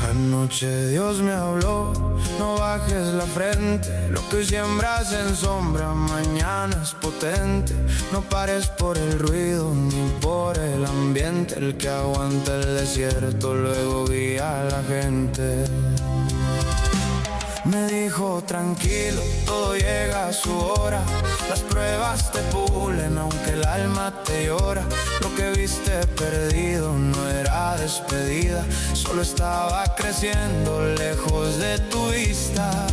Anoche Dios me habló, no bajes la frente. Lo que hoy siembras en sombra, mañana es potente. No pares por el ruido ni por el ambiente. El que aguanta el desierto luego guía a la gente. Me dijo tranquilo, todo llega a su hora. Las pruebas te pulen aunque el alma te llora. Lo que viste perdido no era despedida, solo estaba creciendo lejos de tu vista.